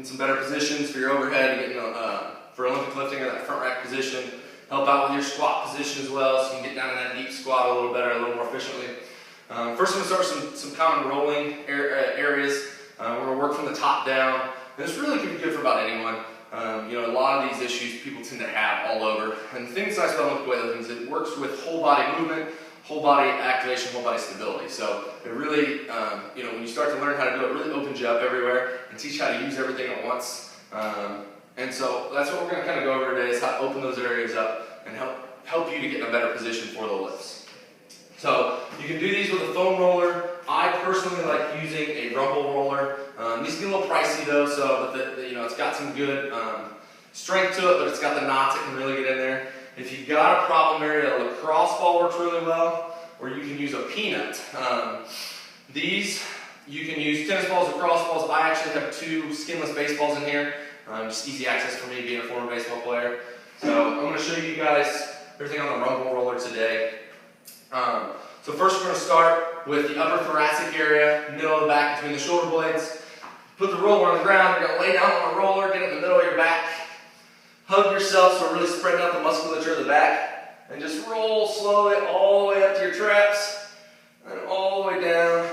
getting some better positions for your overhead, getting for Olympic lifting or that front rack position. Help out with your squat position as well, so you can get down in that deep squat a little better, a little more efficiently. First, I'm going to start with some common rolling areas. We're going to work from the top down. And this really can be good for about anyone. You know, a lot of these issues people tend to have all over. And the thing that's nice about Olympic weightlifting is it works with whole body movement, whole body activation, whole body stability. So it really, you know, when you start to learn how to do it, it really opens you up everywhere and teach how to use everything at once. And so that's what we're going to kind of go over today, is how to open those areas up and help you to get in a better position for the lifts. So you can do these with a foam roller. I personally like using a rumble roller. These get a little pricey though, but you know, it's got some good strength to it, but it's got the knots that can really get in there. If you've got a problem area, a lacrosse ball works really well, or you can use a peanut. These, you can use tennis balls, lacrosse balls. I actually have two skinless baseballs in here. Just easy access for me being a former baseball player. So I'm going to show you guys everything on the rumble roller today. So first we're going to start with the upper thoracic area, middle of the back between the shoulder blades. Put the roller on the ground. You're going to lay down on the roller, get it in the middle of your back. Hug yourself so we're really spreading out the musculature of the back. And just roll slowly all the way up to your traps. And all the way down.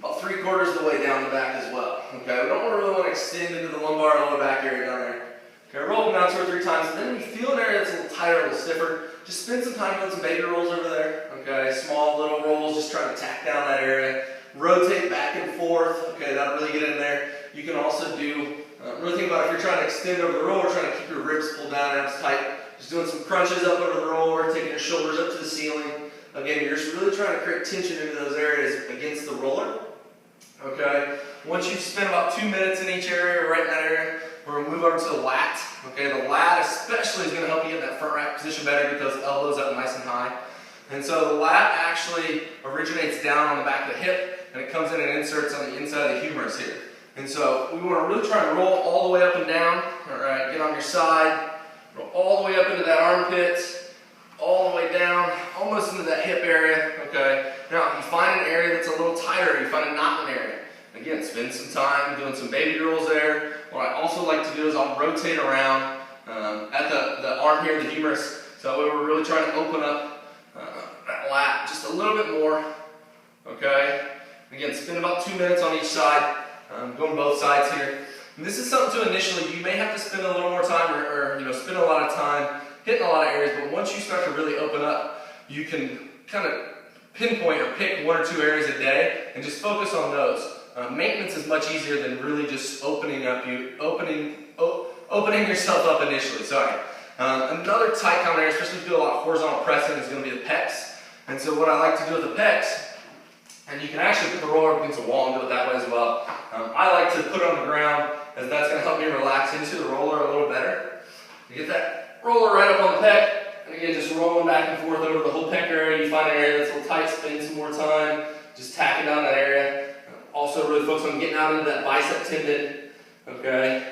About 3/4 of the way down the back as well. Okay, we don't really want to extend into the lumbar or lower back area down there. Okay, roll them down 2 or 3 times. And then when you feel an area that's a little tighter, a little stiffer, just spend some time doing some baby rolls over there. Okay, small little rolls, just trying to tack down that area. Rotate back and forth. Okay, that'll really get in there. You can also do, really think about if you're trying to extend over the roller, trying to keep your ribs pulled down, abs tight. Just doing some crunches up over the roller, taking your shoulders up to the ceiling. Again, you're just really trying to create tension into those areas against the roller. Okay, once you've spent about 2 minutes in each area, right in that area, we're going to move over to the lat. Okay, the lat especially is going to help you get in that front rack position better, get those elbows up nice and high. And so the lat actually originates down on the back of the hip, and it comes in and inserts on the inside of the humerus here. And so we want to really try and roll all the way up and down. All right, get on your side, roll all the way up into that armpit, all the way down, almost into that hip area. Okay. Now, if you find an area that's a little tighter, you find a knot in an area. Again, spend some time doing some baby rolls there. What I also like to do is I'll rotate around at the arm here, the humerus. So we're really trying to open up that lat just a little bit more. Okay. Again, spend about 2 minutes on each side, going both sides here. And this is something to initially, you may have to spend a little more time or you know, spend a lot of time hitting a lot of areas, but once you start to really open up, you can kind of pinpoint or pick 1 or 2 areas a day and just focus on those. Maintenance is much easier than really just opening yourself up initially. Sorry. Another tight common area, especially if you do a lot of horizontal pressing, is going to be the pecs. And so what I like to do with the pecs, and you can actually put the roller up against a wall and do it that way as well. I like to put it on the ground, as that's going to help me relax into the roller a little better. You get that roller right up on the pec, and again, just rolling back and forth over the whole pec area. You find an area that's a little tight, spend some more time, just tacking down that area. Also really focus on getting out into that bicep tendon. Okay.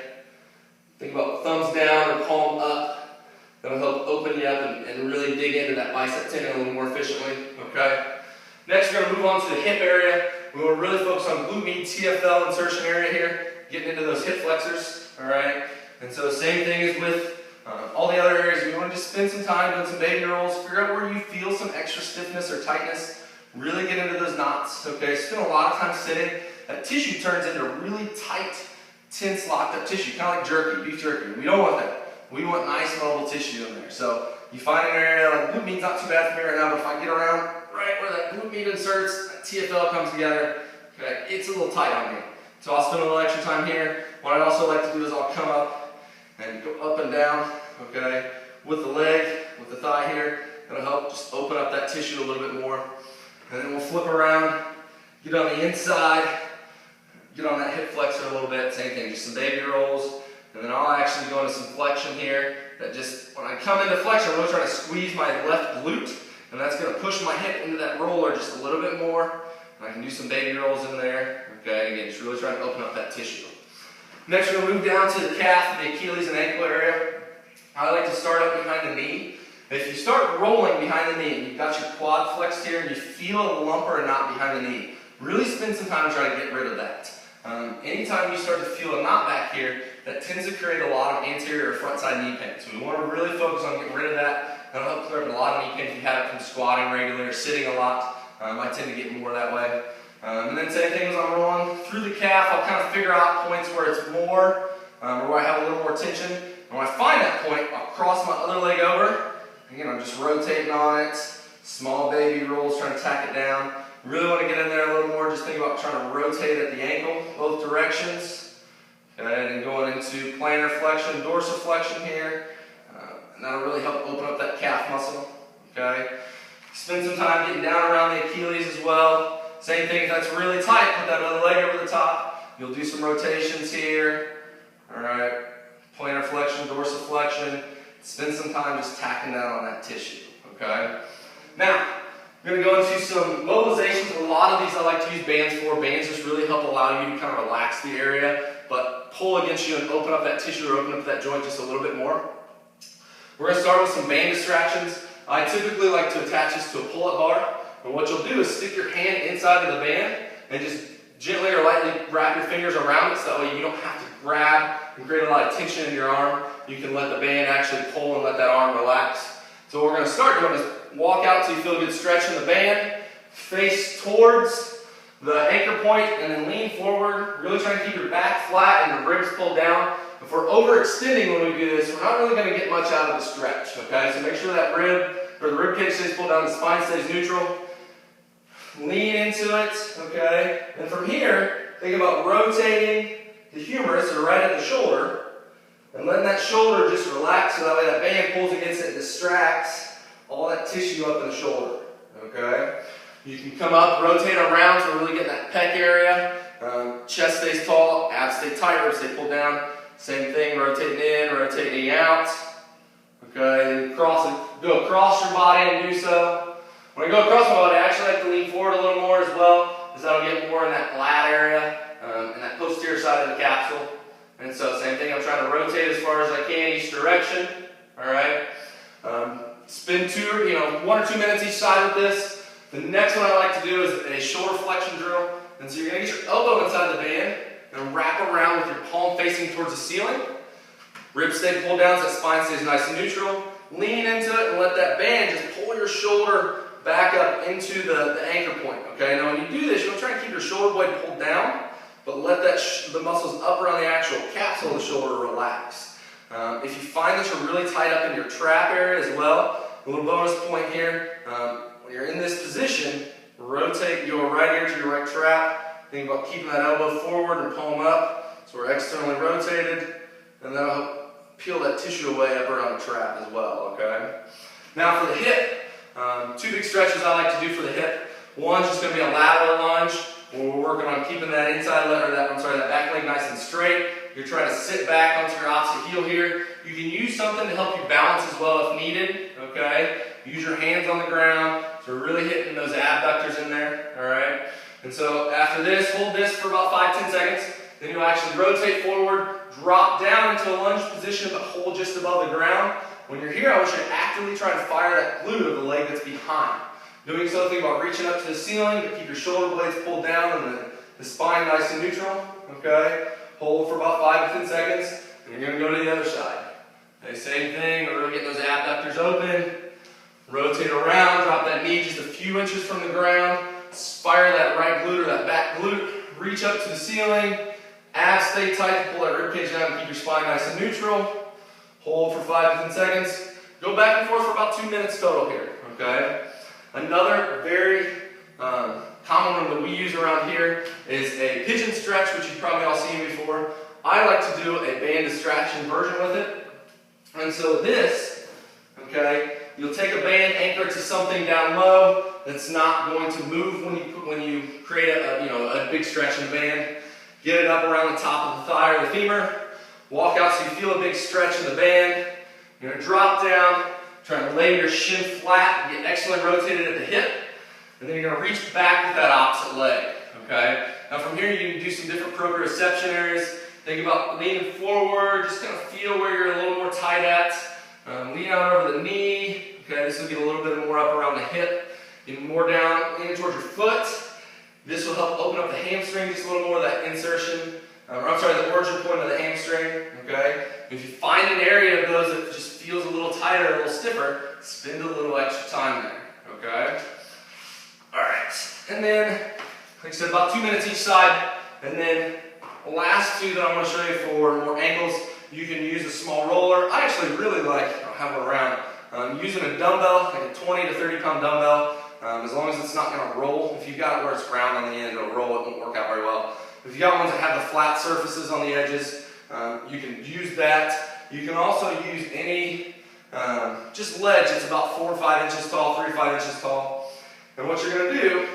Think about thumbs down or palm up. That'll help open you up and really dig into that bicep tendon a little more efficiently. Okay. Next, we're going to move on to the hip area. We want to really focus on glute med TFL insertion area here, getting into those hip flexors. All right. And so same thing as with all the other areas. We want to just spend some time doing some baby rolls. Figure out where you feel some extra stiffness or tightness. Really get into those knots. Okay. Spend a lot of time sitting. That tissue turns into really tight, tense, locked up tissue, kind of like jerky, beef jerky. We don't want that. We want nice, mobile tissue in there. So you find an area, like glute med's not too bad for me right now, but if I get around right where that glute med inserts, that TFL comes together, okay, it's a little tight on me. So I'll spend a little extra time here. What I also like to do is I'll come up and go up and down, okay, with the leg, with the thigh here. That'll help just open up that tissue a little bit more. And then we'll flip around, get on the inside, get on that hip flexor a little bit, same thing, just some baby rolls. And then I'll actually go into some flexion here. That just, when I come into flexion, I'm really trying to squeeze my left glute, and that's going to push my hip into that roller just a little bit more. And I can do some baby rolls in there. Okay, again, just really trying to open up that tissue. Next, we're going to move down to the calf, the Achilles and ankle area. I like to start up behind the knee. If you start rolling behind the knee, and you've got your quad flexed here, and you feel a lump or a knot behind the knee, really spend some time trying to get rid of that. Anytime you start to feel a knot back here, that tends to create a lot of anterior or front side knee pain. So we want to really focus on getting rid of that. That'll help clear up a lot of knee pain if you have it from squatting regularly or sitting a lot. I tend to get more that way. And then same thing as I'm rolling through the calf, I'll kind of figure out points where it's more, or where I have a little more tension. And when I find that point, I'll cross my other leg over. Again, I'm just rotating on it. Small baby rolls, trying to tack it down. Really want to get in there a little more. Just think about trying to rotate at the ankle, both directions. Okay, and going into plantar flexion, dorsiflexion here. And that'll really help open up that calf muscle. Okay. Spend some time getting down around the Achilles as well. Same thing, if that's really tight, put that other leg over the top. You'll do some rotations here. Alright, plantar flexion, dorsiflexion. Spend some time just tacking down on that tissue. Okay? Now, I'm going to go into some mobilizations. A lot of these I like to use bands for. Bands just really help allow you to kind of relax the area, but pull against you and open up that tissue or open up that joint just a little bit more. We're going to start with some band distractions. I typically like to attach this to a pull-up bar. And what you'll do is stick your hand inside of the band and just gently or lightly wrap your fingers around it so that way you don't have to grab and create a lot of tension in your arm. You can let the band actually pull and let that arm relax. So what we're going to start doing is walk out till you feel a good stretch in the band, face towards the anchor point, and then lean forward. Really trying to keep your back flat and your ribs pulled down. If we're overextending when we do this, we're not really going to get much out of the stretch. Okay, so make sure that the rib cage stays pulled down, the spine stays neutral. Lean into it, okay? And from here, think about rotating the humerus, or right at the shoulder, and letting that shoulder just relax so that way that band pulls against it and distracts all that tissue up in the shoulder, okay? You can come up, rotate around to really get that pec area. Chest stays tall, abs stay tight, ribs stay pulled down. Same thing, rotating in, rotating out. Okay, and go across your body and do so. When I go across my body, I actually like to lean forward a little more as well, because that'll get more in that lat area, and that posterior side of the capsule. And so same thing, I'm trying to rotate as far as I can each direction. Alright. Spend 1 or 2 minutes each side with this. The next one I like to do is a shoulder flexion drill. And so you're going to get your elbow inside the band and wrap around with your palm facing towards the ceiling. Ribs stay pulled down so that spine stays nice and neutral. Lean into it and let that band just pull your shoulder back up into the anchor point. Okay, now when you do this, you'll try and keep your shoulder blade pulled down, but let the muscles up around the actual capsule of the shoulder relax. If you find that you're really tight up in your trap area as well, a little bonus point here, when you're in this position, rotate, go right here to your right trap. Think about keeping that elbow forward and palm up, so we're externally rotated, and that'll help peel that tissue away up around the trap as well, okay? Now for the hip, 2 big stretches I like to do for the hip. One's just going to be a lateral lunge, where we're working on keeping that inside leg, or that back leg nice and straight. You're trying to sit back onto your opposite heel here. You can use something to help you balance as well if needed, okay? Use your hands on the ground, so we're really hitting those abductors in there, alright? And so after this, hold this for about 5-10 seconds, then you'll actually rotate forward, drop down into a lunge position, but hold just above the ground. When you're here, I want you to actively try to fire that glute of the leg that's behind. Doing so, think about reaching up to the ceiling, but keep your shoulder blades pulled down and the spine nice and neutral. Okay? Hold for about 5 to 10 seconds, and you're going to go to the other side. Okay, same thing, we're really getting those abductors open. Rotate around, drop that knee just a few inches from the ground. Fire that right glute or that back glute. Reach up to the ceiling. Abs stay tight, pull that ribcage down and keep your spine nice and neutral. Hold for 5 to 10 seconds. Go back and forth for about 2 minutes total here, okay? Another very common one that we use around here is a pigeon stretch, which you've probably all seen before. I like to do a band distraction version with it. And so this, okay, you'll take a band, anchor it to something down low that's not going to move when you create a big stretch in the band. Get it up around the top of the thigh or the femur. Walk out so you feel a big stretch in the band. You're going to drop down, trying to lay your shin flat, get excellent rotated at the hip, and then you're going to reach back with that opposite leg. Okay? Now from here you can do some different proprioception areas. Think about leaning forward, just kind of feel where you're a little more tight at. Lean out over the knee. Okay, this will get a little bit more up around the hip. Even more down, leaning towards your foot. This will help open up the hamstring just a little more, that insertion, the origin point of the hamstring, okay? If you find an area of those that just feels a little tighter, a little stiffer, spend a little extra time there, okay? All right, and then, like I said, about 2 minutes each side, and then the last two that I'm going to show you for more ankles, you can use a small roller. I actually really like, I don't have one around, using a dumbbell, like a 20 to 30 pound dumbbell, as long as it's not going to roll. If you've got it where it's round on the end, it'll roll, it won't work out very well. If you've got ones that have the flat surfaces on the edges, you can use that. You can also use any, just ledge that's about 4 or 5 inches tall, 3 to 5 inches tall. And what you're going to do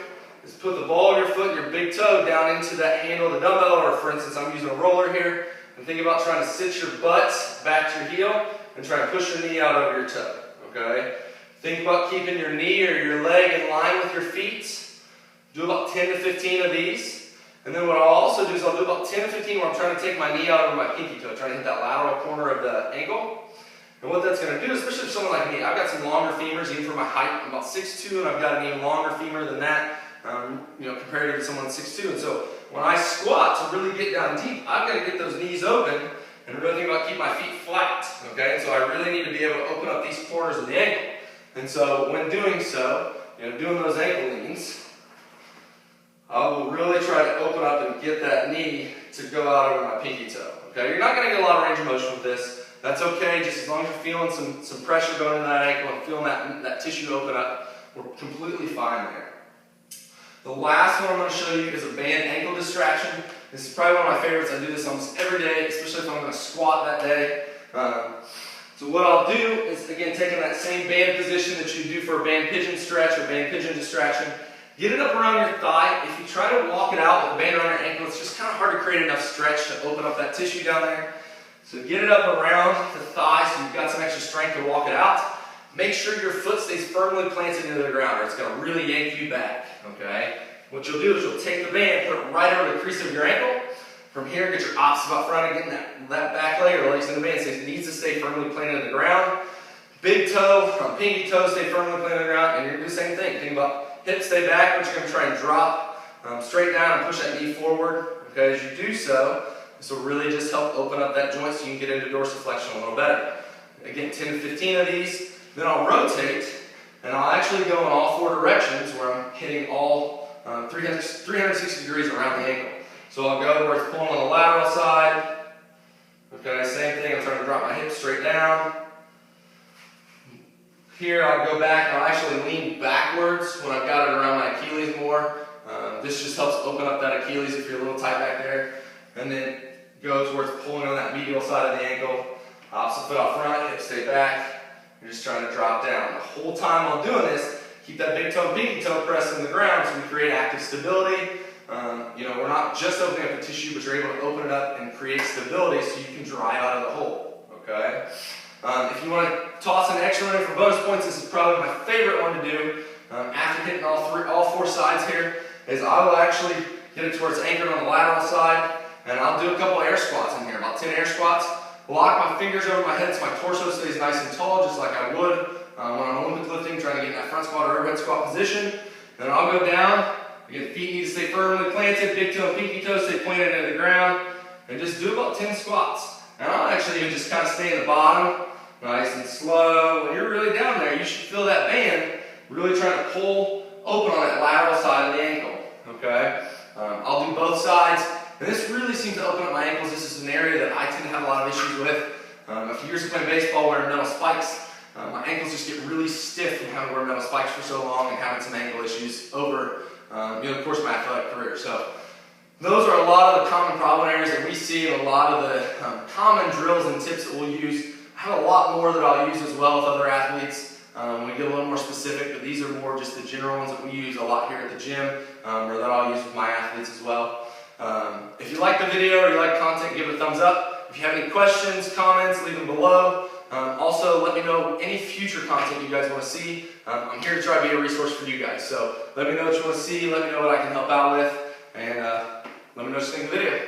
is put the ball of your foot and your big toe down into that handle of the dumbbell, or for instance, I'm using a roller here, and think about trying to sit your butt back to your heel and try to push your knee out over your toe, okay? Think about keeping your knee or your leg in line with your feet. Do about 10 to 15 of these. And then what I'll also do is I'll do about 10 to 15 where I'm trying to take my knee out over my pinky toe, trying to hit that lateral corner of the ankle. And what that's going to do, especially for someone like me, I've got some longer femurs, even for my height. I'm about 6'2", and I've got an even longer femur than that, compared to someone 6'2". And so when I squat to really get down deep, I've got to get those knees open and really think about keeping my feet flat. Okay, and so I really need to be able to open up these corners of the ankle. And so when doing so, doing those ankle leans, I will really try to open up and get that knee to go out over my pinky toe. Okay, you're not going to get a lot of range of motion with this. That's okay, just as long as you're feeling some pressure going into that ankle and feeling that tissue open up, we're completely fine there. The last one I'm going to show you is a band ankle distraction. This is probably one of my favorites. I do this almost every day, especially if I'm going to squat that day. So what I'll do is, again, taking that same band position that you do for a band pigeon stretch or band pigeon distraction, get it up around your thigh. If you try to walk it out with a band around your ankle, it's just kind of hard to create enough stretch to open up that tissue down there. So get it up around the thigh so you've got some extra strength to walk it out. Make sure your foot stays firmly planted into the ground or it's going to really yank you back, okay? What you'll do is you'll take the band, put it right over the crease of your ankle. From here, get your opposite about front and getting that back leg or legs in the band. So it needs to stay firmly planted in the ground. Big toe, pinky toe, stay firmly planted in the ground. And you're going to do the same thing. Think about hips stay back, but you're going to try and drop straight down and push that knee forward. Okay, as you do so, this will really just help open up that joint so you can get into dorsiflexion a little better. Again, 10 to 15 of these. Then I'll rotate, and I'll actually go in all 4 directions where I'm hitting all 360 degrees around the ankle. So I'll go where it's pulling on the lateral side. Okay, same thing, I'm trying to drop my hips straight down. Here I'll go back, and I'll actually lean backwards when I've got it around my Achilles more. This just helps open up that Achilles if you're a little tight back there. And then go to where it's pulling on that medial side of the ankle. Opposite foot out front, hips stay back. You're just trying to drop down. The whole time while doing this, keep that big toe and pinky toe pressed in the ground so we create active stability. We're not just opening up the tissue, but you're able to open it up and create stability so you can drive out of the hole. Okay? If you want to toss an extra one in for bonus points, this is probably my favorite one to do. After hitting all 4 sides here, is I will actually get it to where it's anchored on the lateral side, and I'll do a couple air squats in here, about 10 air squats. Lock my fingers over my head so my torso stays nice and tall, just like I would when I'm Olympic lifting, trying to get in that front squat or overhead squat position. Then I'll go down. Again, feet need to stay firmly planted, big toe and pinky toe stay planted into the ground, and just do about 10 squats. And I'll actually even just kind of stay in the bottom, nice and slow. When you're really down there, you should feel that band really trying to pull open on that lateral side of the ankle. Okay? I'll do both sides. And this really seems to open up my ankles. This is an area that I tend to have a lot of issues with. A few years of playing baseball wearing metal spikes, my ankles just get really stiff from having to wear metal spikes for so long and having some ankle issues over the course of my athletic career. So those are a lot of the common problem areas that we see and a lot of the common drills and tips that we'll use. I have a lot more that I'll use as well with other athletes. We get a little more specific, but these are more just the general ones that we use a lot here at the gym or that I'll use with my athletes as well. If you like the video or you like content, give it a thumbs up. If you have any questions, comments, leave them below. Also, let me know any future content you guys want to see. I'm here to try to be a resource for you guys. So let me know what you want to see. Let me know what I can help out with. And let me know what you think of the video.